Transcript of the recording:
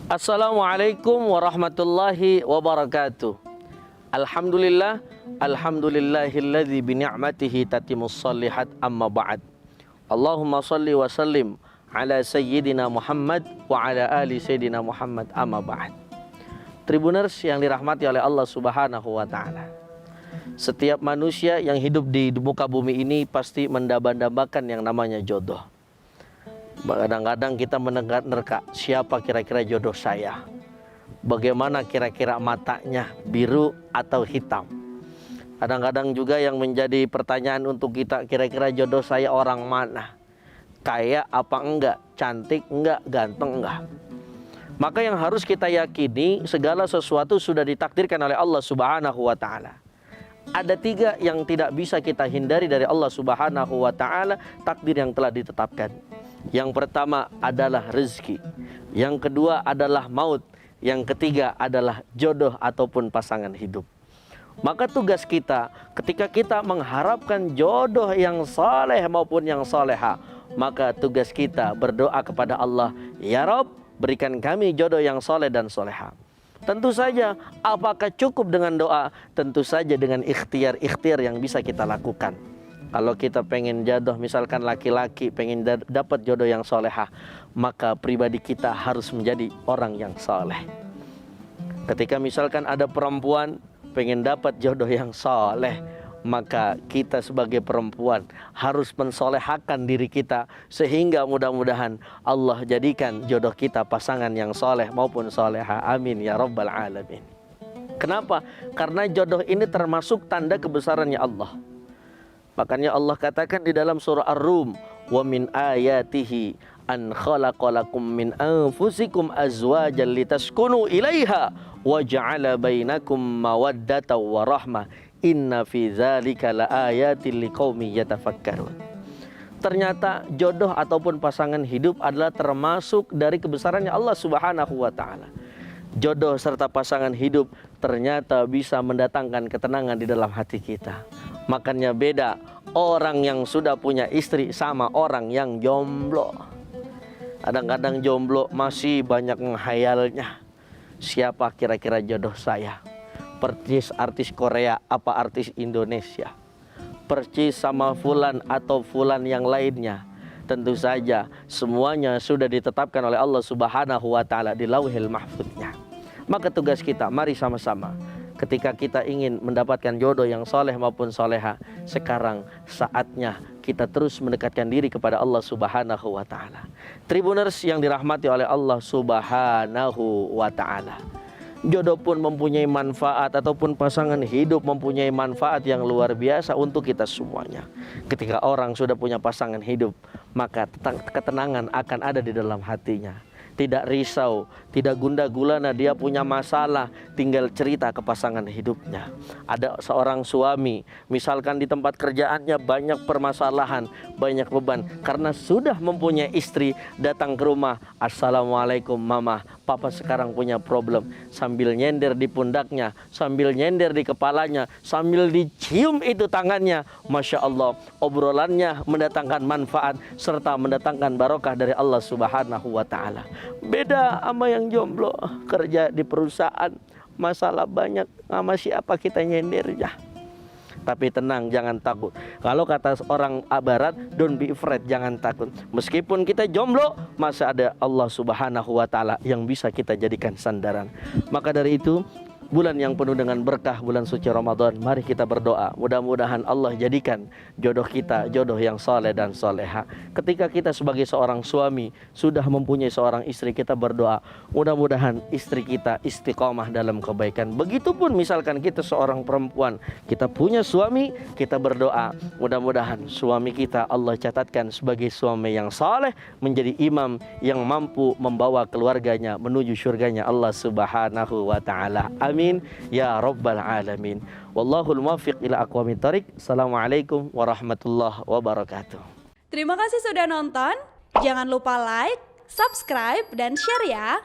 Assalamualaikum warahmatullahi wabarakatuh. Alhamdulillah, alhamdulillahilladzi bi ni'matihi tatimmus shalihat, amma ba'd. Allahumma shalli wa sallim ala sayyidina Muhammad wa ala ali sayyidina Muhammad, amma ba'd. Tribuners yang dirahmati oleh Allah Subhanahu wa taala. Setiap manusia yang hidup di muka bumi ini pasti mendamba-dambakan yang namanya jodoh. Kadang-kadang kita menerka, siapa kira-kira jodoh saya? Bagaimana kira-kira matanya, biru atau hitam? Kadang-kadang juga yang menjadi pertanyaan untuk kita, kira-kira jodoh saya orang mana? Kaya apa enggak? Cantik enggak? Ganteng enggak? Maka yang harus kita yakini, segala sesuatu sudah ditakdirkan oleh Allah Subhanahu wa taala. Ada tiga yang tidak bisa kita hindari dari Allah Subhanahu wa taala, takdir yang telah ditetapkan. Yang pertama adalah rezeki, yang kedua adalah maut, yang ketiga adalah jodoh ataupun pasangan hidup. Maka tugas kita ketika kita mengharapkan jodoh yang saleh maupun yang soleha, maka tugas kita berdoa kepada Allah, ya Rabb, berikan kami jodoh yang soleh dan soleha. Tentu saja, apakah cukup dengan doa? Tentu saja dengan ikhtiar-ikhtiar yang bisa kita lakukan. Kalau kita pengen jodoh, misalkan laki-laki pengen dapat jodoh yang soleha, maka pribadi kita harus menjadi orang yang soleh. Ketika misalkan ada perempuan pengen dapat jodoh yang soleh, maka kita sebagai perempuan harus mensolehakan diri kita, sehingga mudah-mudahan Allah jadikan jodoh kita pasangan yang soleh maupun soleha. Amin ya rabbal alamin. Kenapa? Karena jodoh ini termasuk tanda kebesarannya Allah. Makanya Allah katakan di dalam surah Ar-Rum, wa min ayatihi an khalaqalakum min anfusikum azwajan litaskunu ilaiha wa ja'ala bainakum mawaddatan wa rahmah inna fi dzalika laayatil liqaumin yatafakkarun. Ternyata jodoh ataupun pasangan hidup adalah termasuk dari kebesarannya Allah Subhanahu wa taala. Jodoh serta pasangan hidup ternyata bisa mendatangkan ketenangan di dalam hati kita. Makanya beda orang yang sudah punya istri sama orang yang jomblo. Kadang-kadang jomblo masih banyak menghayalnya, siapa kira-kira jodoh saya? Percis artis Korea apa artis Indonesia? Percis sama fulan atau fulan yang lainnya? Tentu saja semuanya sudah ditetapkan oleh Allah Subhanahu wa taala di Lauhil Mahfuznya. Maka tugas kita, mari sama-sama, ketika kita ingin mendapatkan jodoh yang soleh maupun soleha, sekarang saatnya kita terus mendekatkan diri kepada Allah Subhanahu wa ta'ala. Tribuners yang dirahmati oleh Allah Subhanahu wa ta'ala, jodoh pun mempunyai manfaat, ataupun pasangan hidup mempunyai manfaat yang luar biasa untuk kita semuanya. Ketika orang sudah punya pasangan hidup, maka ketenangan akan ada di dalam hatinya. Tidak risau, tidak gundah gulana, dia punya masalah, tinggal cerita ke pasangan hidupnya. Ada seorang suami, misalkan di tempat kerjaannya banyak permasalahan, banyak beban, karena sudah mempunyai istri, datang ke rumah, assalamualaikum mama, papa sekarang punya problem. Sambil nyender di pundaknya, sambil nyender di kepalanya, sambil dicium itu tangannya, Masya Allah, obrolannya mendatangkan manfaat serta mendatangkan barokah dari Allah Subhanahu wa ta'ala. Beda sama yang jomblo, kerja di perusahaan, masalah banyak, sama siapa kita nyender ya. Tapi tenang, jangan takut. Kalau kata orang barat, don't be afraid, jangan takut. Meskipun kita jomblo, masih ada Allah Subhanahu wa ta'ala yang bisa kita jadikan sandaran. Maka dari itu, bulan yang penuh dengan berkah, bulan suci Ramadan, mari kita berdoa. Mudah-mudahan Allah jadikan jodoh kita jodoh yang soleh dan soleha. Ketika kita sebagai seorang suami sudah mempunyai seorang istri, kita berdoa, mudah-mudahan istri kita istiqomah dalam kebaikan. Begitupun misalkan kita seorang perempuan, kita punya suami, kita berdoa, mudah-mudahan suami kita Allah catatkan sebagai suami yang soleh, menjadi imam yang mampu membawa keluarganya menuju surganya Allah Subhanahu wa ta'ala. Amin ya rabbal alamin. Wallahul muwaffiq ila aqwamit thoriq. Assalamualaikum warahmatullahi wabarakatuh. Terima kasih sudah nonton. Jangan lupa like, subscribe, dan share ya.